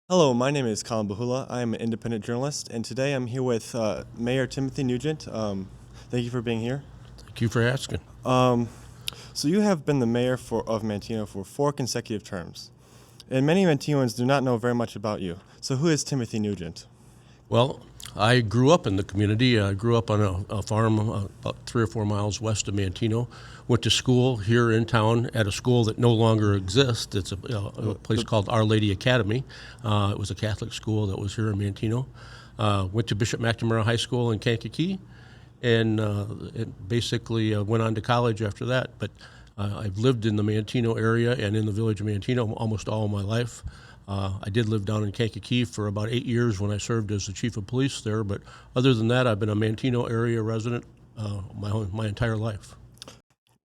Hello, my name is Colin Bahula. I am an independent journalist, and today I'm here with Mayor Timothy Nugent. Thank you for being here. Thank you for asking. Um, so you have been the mayor of Manteno for 4 consecutive terms, and many Mantenuans do not know very much about you. So who is Timothy Nugent? Well, I grew up in the community. I grew up on a farm about 3 or 4 miles west of Manteno. Went to school here in town at a school that no longer exists. It's a place called Our Lady Academy. It was a Catholic school that was here in Manteno. Went to Bishop McNamara High School in Kankakee, and it basically went on to college after that. But I've lived in the Manteno area and in the village of Manteno almost all of my life. I did live down in Kankakee for about 8 years when I served as the chief of police there, but other than that, I've been a Manteno area resident my entire life.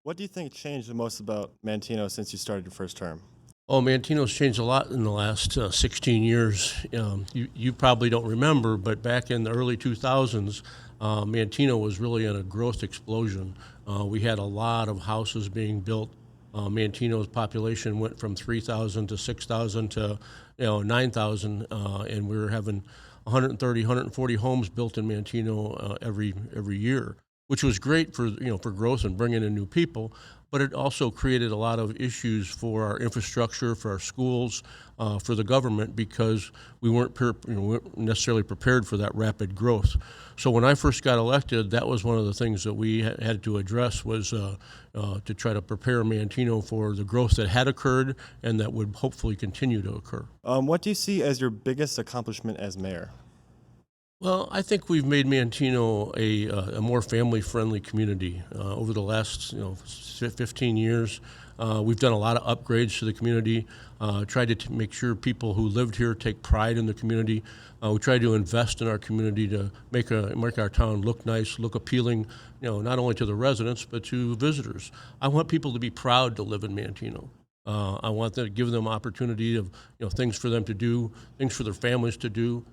What do you think changed the most about Manteno since you started your first term? Oh, Manteno's changed a lot in the last 16 years. You probably don't remember, but back in the early 2000s, Manteno was really in a growth explosion. We had a lot of houses being built. Manteno's population went from 3,000 to 6,000 to 9,000, and we were having 130, 140 homes built in Manteno every year, which was great for growth and bringing in new people. But it also created a lot of issues for our infrastructure, for our schools, for the government, because we weren't necessarily prepared for that rapid growth. So when I first got elected, that was one of the things that we had to address, was to try to prepare Manteno for the growth that had occurred and that would hopefully continue to occur. What do you see as your biggest accomplishment as mayor? Well, I think we've made Manteno a more family-friendly community over the last 15 years. We've done a lot of upgrades to the community, tried to make sure people who lived here take pride in the community. We try to invest in our community to make our town look nice, look appealing, not only to the residents but to visitors. I want people to be proud to live in Manteno. I want to give them opportunity of things for them to do, things for their families to do.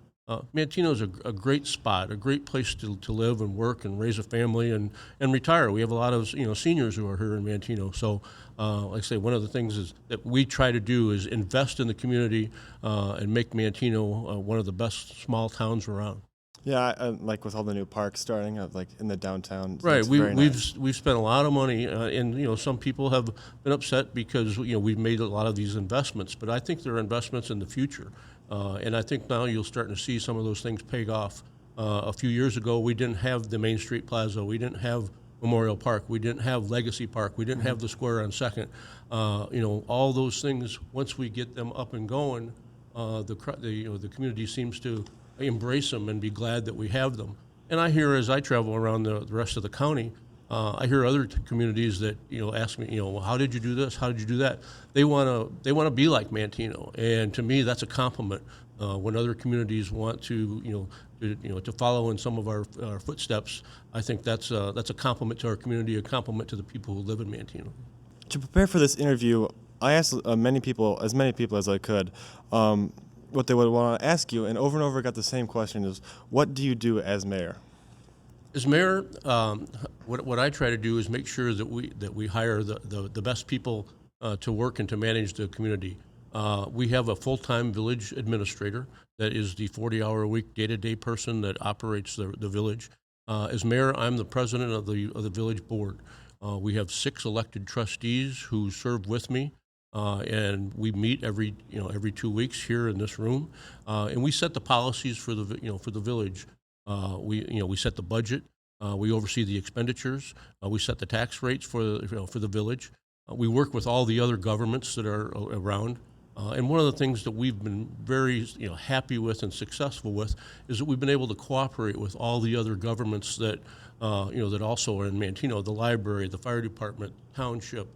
Manteno is a great spot, a great place to live and work and raise a family and retire. We have a lot of seniors who are here in Manteno. So, like I say, one of the things is that we try to do is invest in the community and make Manteno one of the best small towns around. Yeah, like with all the new parks starting, like in the downtown. Right. It's very nice. We've spent a lot of money, and some people have been upset because we've made a lot of these investments. But I think they're investments in the future, and I think now you'll start to see some of those things pay off. A few years ago, we didn't have the Main Street Plaza, we didn't have Memorial Park, we didn't have Legacy Park, we didn't have the Square on Second. All those things. Once we get them up and going, the community seems to embrace them and be glad that we have them. And I hear, as I travel around the rest of the county, I hear other communities that ask me, well, how did you do this? How did you do that? They wanna be like Manteno, and to me, that's a compliment. When other communities want to follow in some of our footsteps, I think that's a compliment to our community, a compliment to the people who live in Manteno. To prepare for this interview, I asked many people as I could, what they would want to ask you, and over got the same question: is what do you do as mayor? As mayor, what I try to do is make sure that we hire the best people to work and to manage the community. We have a full-time village administrator that is the 40-hour-a-week, day-to-day person that operates the village. As mayor, I'm the president of the village board. We have 6 elected trustees who serve with me, and we meet every 2 weeks here in this room, and we set the policies for the village. We set the budget. We oversee the expenditures. We set the tax rates for the village. We work with all the other governments that are around. And one of the things that we've been very happy with and successful with is that we've been able to cooperate with all the other governments that that also are in Manteno: the library, the fire department, township,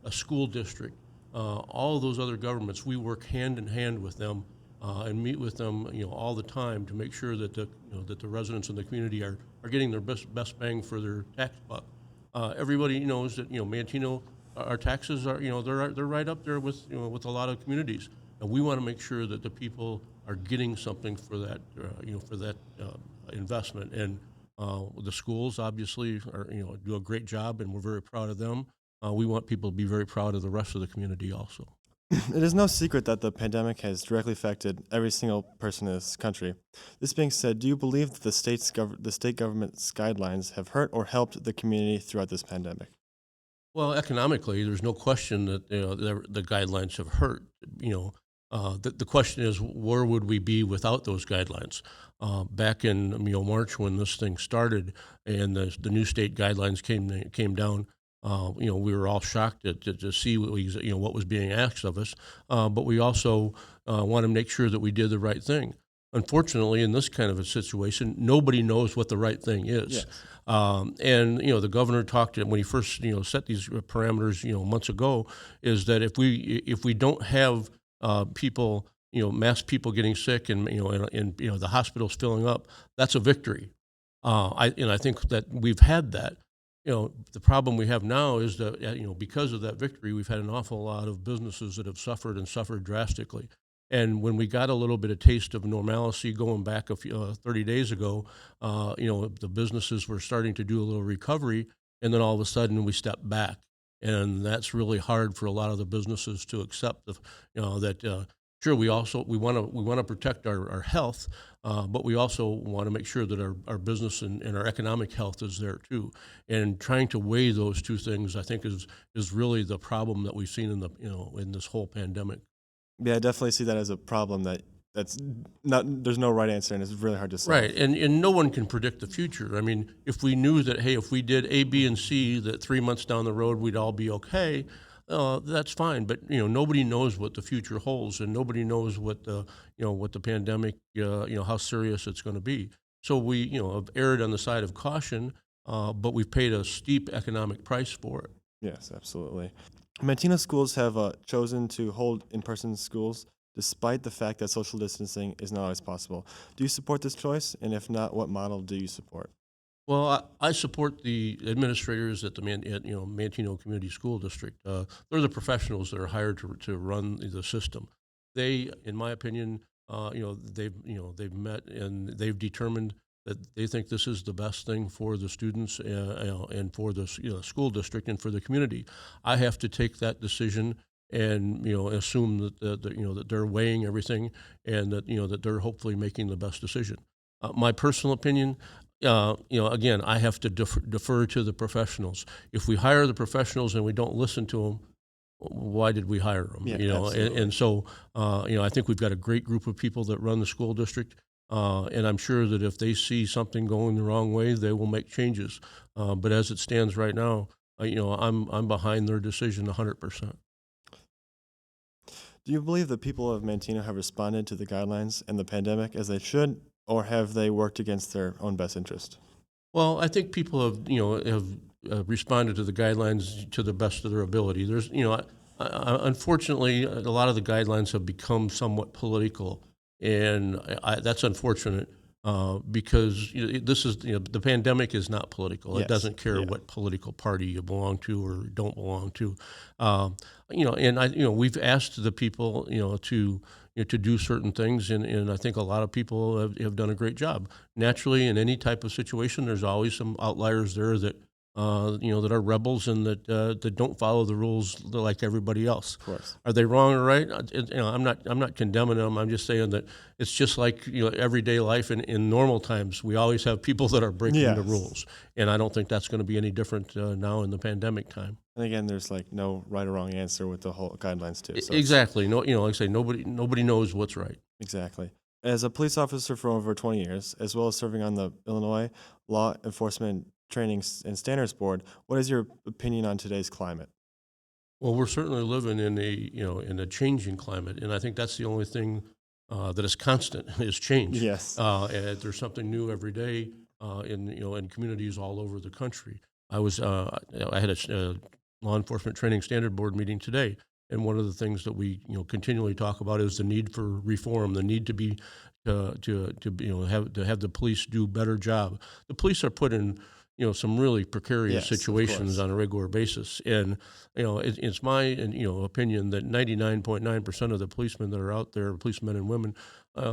a school district. All of those other governments, we work hand in hand with them and meet with them all the time to make sure that the residents in the community are getting their best bang for their tax buck. Everybody knows that Manteno, our taxes are they're right up there with with a lot of communities, and we want to make sure that the people are getting something for that investment. And the schools obviously do a great job, and we're very proud of them. We want people to be very proud of the rest of the community also. It is no secret that the pandemic has directly affected every single person in this country. This being said, do you believe that the state government's guidelines have hurt or helped the community throughout this pandemic? Well, economically, there's no question that the guidelines have hurt. You know, the question is, where would we be without those guidelines? Back in March when this thing started and the new state guidelines came down, we were all shocked to see what was being asked of us, but we also want to make sure that we did the right thing. Unfortunately, in this kind of a situation, nobody knows what the right thing is. Yes. And the governor talked when he first set these parameters months ago, is that if we don't have people, mass people getting sick and the hospitals filling up, that's a victory. I think that we've had that. The problem we have now is that because of that victory, we've had an awful lot of businesses that have suffered and suffered drastically. And when we got a little bit of taste of normalcy going back 30 days ago, the businesses were starting to do a little recovery, and then all of a sudden we stepped back, and that's really hard for a lot of the businesses to accept. That sure we want to protect our health, but we also want to make sure that our business and our economic health is there too. And trying to weigh those two things, I think, is really the problem that we've seen in this whole pandemic. Yeah, I definitely see that as a problem that's not there's no right answer and it's really hard to solve. Right, and no one can predict the future. I mean, if we knew that, hey, if we did A, B, and C, that 3 months down the road we'd all be okay, that's fine. But nobody knows what the future holds, and nobody knows what the pandemic, how serious it's going to be. So we, have erred on the side of caution, but we've paid a steep economic price for it. Yes, absolutely. Manteno schools have chosen to hold in-person schools despite the fact that social distancing is not always possible. Do you support this choice? And if not, what model do you support? Well, I support the administrators at the Manteno Community School District. They're the professionals that are hired to run the system. They, in my opinion, they've met and they've determined that they think this is the best thing for the students and for the school district and for the community. I have to take that decision and assume that they're weighing everything and that they're hopefully making the best decision. My personal opinion, again, I have to defer to the professionals. If we hire the professionals and we don't listen to them, why did we hire them? Yeah, And so I think we've got a great group of people that run the school district, and I'm sure that if they see something going the wrong way, they will make changes. But as it stands right now, I'm behind their decision 100%. Do you believe the people of Manteno have responded to the guidelines and the pandemic as they should, or have they worked against their own best interest? Well, I think people have responded to the guidelines to the best of their ability. There's, unfortunately, a lot of the guidelines have become somewhat political, and that's unfortunate because this is the pandemic is not political. Yes. It doesn't care Yeah. what political party you belong to or don't belong to. And we've asked the people, to do certain things, and I think a lot of people have done a great job. Naturally, in any type of situation, there's always some outliers there that that are rebels and that don't follow the rules like everybody else. Of course. Are they wrong or right? I'm not condemning them. I'm just saying that it's just like everyday life in normal times. We always have people that are breaking the Yes. rules, and I don't think that's going to be any different now in the pandemic time. And again, there's like no right or wrong answer with the whole guidelines too. So it's- Exactly. No, like I say, nobody knows what's right. Exactly. As a police officer for over 20 years, as well as serving on the Illinois Law Enforcement Training and Standards Board, what is your opinion on today's climate? Well, we're certainly living in a changing climate, and I think that's the only thing that is constant is change. Yes. And there's something new every day in communities all over the country. I had a law enforcement training standard board meeting today, and one of the things that we continually talk about is the need for reform, the need to be have the police do a better job. The police are put in some really precarious Yes, of situations course. on a regular basis, and it's my opinion that 99.9% of the policemen that are out there, policemen and women,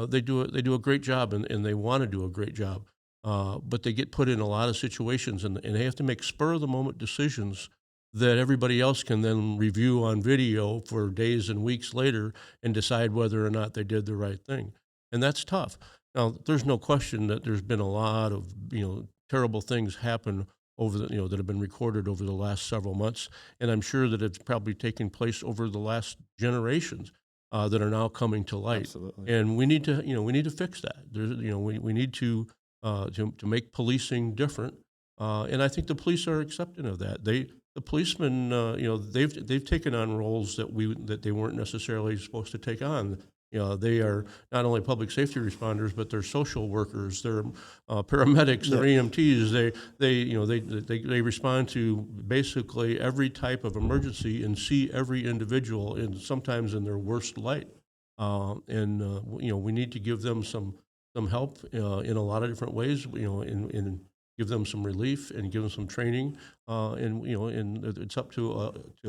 they do a great job, and they want to do a great job, but they get put in a lot of situations, and they have to make spur of the moment decisions that everybody else can then review on video for days and weeks later and decide whether or not they did the right thing. And that's tough. Now, there's no question that there's been a lot of, terrible things happen over that have been recorded over the last several months. And I'm sure that it's probably taken place over the last generations that are now coming to light. Absolutely. And we need to fix that. We need to make policing different. And I think the police are accepting of that. The policemen, they've taken on roles that they weren't necessarily supposed to take on. They are not only public safety responders, but they're social workers, they're paramedics, they're Yeah. EMTs. They respond to basically every type of emergency and see every individual, and sometimes in their worst light. We need to give them some help in a lot of different ways. In give them some relief and give them some training, and it's up to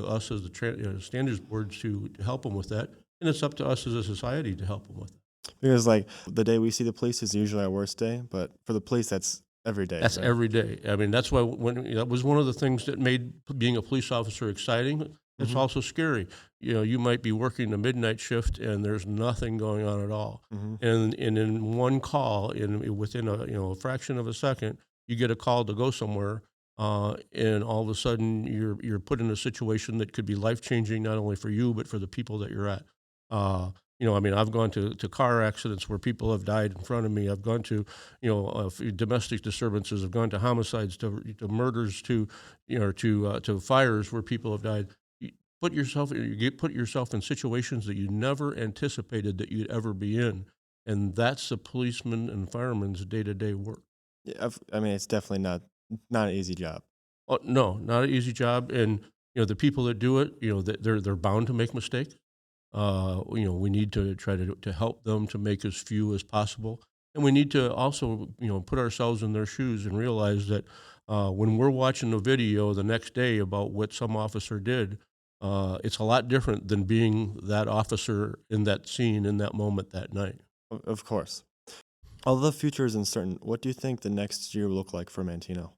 us as the standards board to help them with that, and it's up to us as a society to help them with it. Because like the day we see the police is usually our worst day, but for the police, that's every day. That's right? every day. I mean, that's why that was one of the things that made being a police officer exciting. It's also scary. You might be working the midnight shift and there's nothing going on at all. And in one call, within a fraction of a second, you get a call to go somewhere, and all of a sudden you're put in a situation that could be life changing not only for you but for the people that you're at. I mean, I've gone to car accidents where people have died in front of me. I've gone to, domestic disturbances. I've gone to homicides, to murders, to fires where people have died. You put yourself in situations that you never anticipated that you'd ever be in, and that's the policeman and fireman's day-to-day work. Yeah, I mean, it's definitely not an easy job. Oh, no, not an easy job, and the people that do it, they're bound to make mistakes. We need to try to help them to make as few as possible, and we need to also put ourselves in their shoes and realize that when we're watching a video the next day about what some officer did, it's a lot different than being that officer in that scene in that moment that night. Of course. Although the future is uncertain, what do you think the next year will look like for Manteno?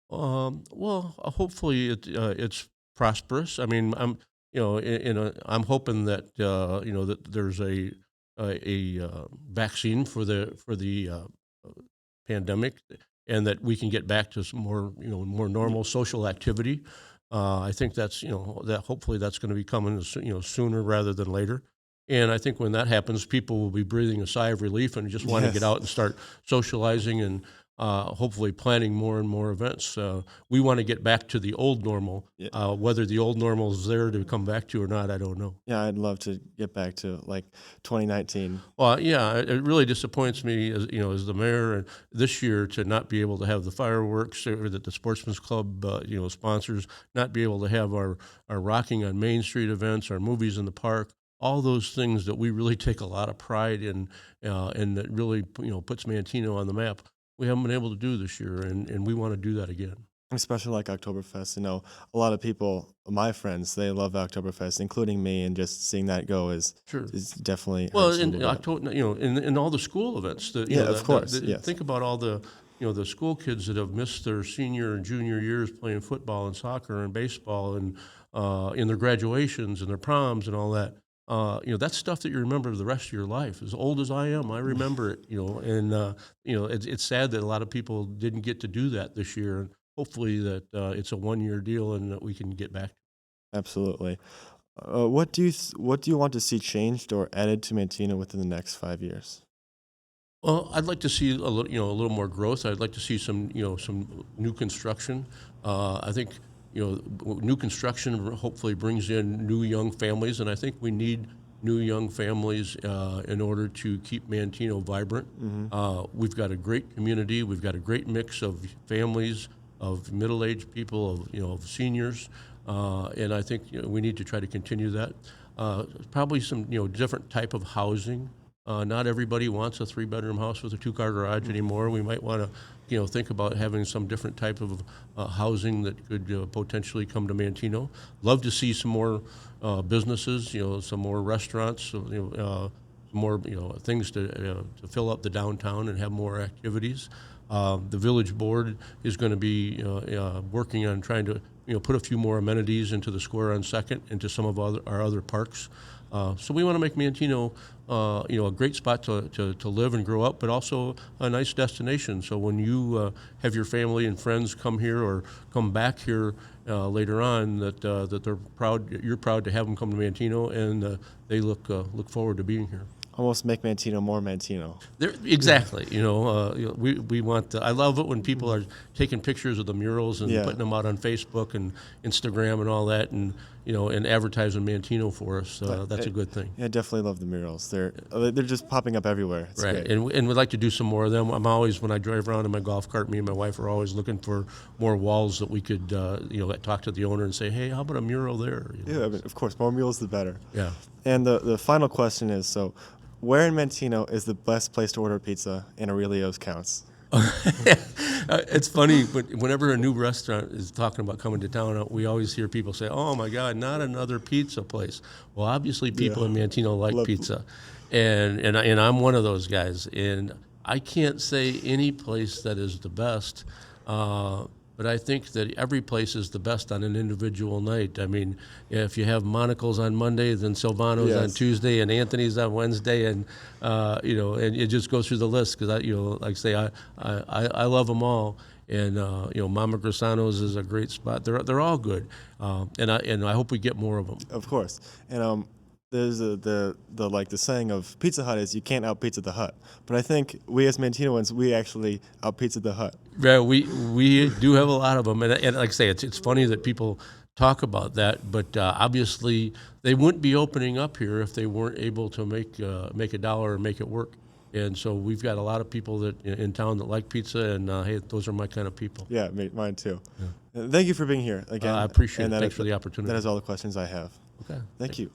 Well, hopefully it's prosperous. I mean, I'm hoping that that there's a vaccine for the pandemic, and that we can get back to some more normal social activity. I think that's that hopefully that's going to be coming sooner rather than later. And I think when that happens, people will be breathing a sigh of relief and just want to get Yes. out and start socializing and hopefully planning more and more events. We want to get back to the old normal. Yeah. Whether the old normal is there to come back to or not, I don't know. Yeah, I'd love to get back to like 2019. Well, yeah, it really disappoints me as the mayor this year to not be able to have the fireworks or that the Sportsman's Club sponsors, not be able to have our Rocking on Main Street events, our movies in the park, all those things that we really take a lot of pride in, and that really puts Manteno on the map. We haven't been able to do this year, and we want to do that again. Especially like Oktoberfest. A lot of people, my friends, they love Oktoberfest, including me, and just seeing that go Sure. is definitely Well, hurts a in little bit. October, in all the school events, Yeah, of course, yes. think about all the school kids that have missed their senior and junior years playing football and soccer and baseball and in their graduations and their proms and all that. That's stuff that you remember the rest of your life. As old as I am, I remember it. And it's sad that a lot of people didn't get to do that this year. And hopefully that it's a 1-year deal and that we can get back. Absolutely. What do you want to see changed or added to Manteno within the next 5 years? Well, I'd like to see a little more growth. I'd like to see some new construction. I think new construction hopefully brings in new young families, and I think we need new young families in order to keep Manteno vibrant. We've got a great community. We've got a great mix of families, of middle-aged people, of seniors, and I think we need to try to continue that. Probably some different type of housing. Not everybody wants a 3-bedroom house with a 2-car garage anymore. We might want to, think about having some different type of housing that could potentially come to Manteno. Love to see some more businesses, some more restaurants, more things to fill up the downtown and have more activities. The village board is going to be working on trying to put a few more amenities into the square on Second, into some of our other parks. So we want to make Manteno, a great spot to live and grow up, but also a nice destination. So when you have your family and friends come here or come back here later on, that they're proud, you're proud to have them come to Manteno, and they look forward to being here. Almost make Manteno more Manteno. Exactly. We want. I love it when people are taking pictures of the murals and putting them out on Facebook and Instagram and all that, and and advertising Manteno for us. That's a good thing. Yeah, I definitely love the murals. They're just popping up everywhere. It's Right, great. and we'd like to do some more of them. I'm always, when I drive around in my golf cart, me and my wife are always looking for more walls that we could, talk to the owner and say, hey, how about a mural there? Yeah, I mean, of course, more murals the better. Yeah. And the final question is, so where in Manteno is the best place to order pizza in Aurelio's counts? It's funny, but whenever a new restaurant is talking about coming to town, we always hear people say, "Oh my God, not another pizza place." Well, obviously, people in Manteno like pizza, and I'm one of those guys. And I can't say any place that is the best, but I think that every place is the best on an individual night. I mean, if you have Monocle's on Monday, then Silvano's on Tuesday, and Anthony's on Wednesday, and and it just goes through the list because like I say, I love them all, and Mama Grisano's is a great spot. They're all good, and I hope we get more of them. Of course. And there's the saying of Pizza Hut is you can't out pizza the Hut. But I think we as Mantenoans, we actually out pizza the Hut. Yeah, we do have a lot of them, and like I say, it's funny that people talk about that, but obviously they wouldn't be opening up here if they weren't able to make a dollar or make it work. And so we've got a lot of people that in town that like pizza, and hey, those are my kind of people. Yeah, mine too. Thank you for being here again. I appreciate it. And Thanks for the opportunity. That is all the questions I have. Okay. Thank you.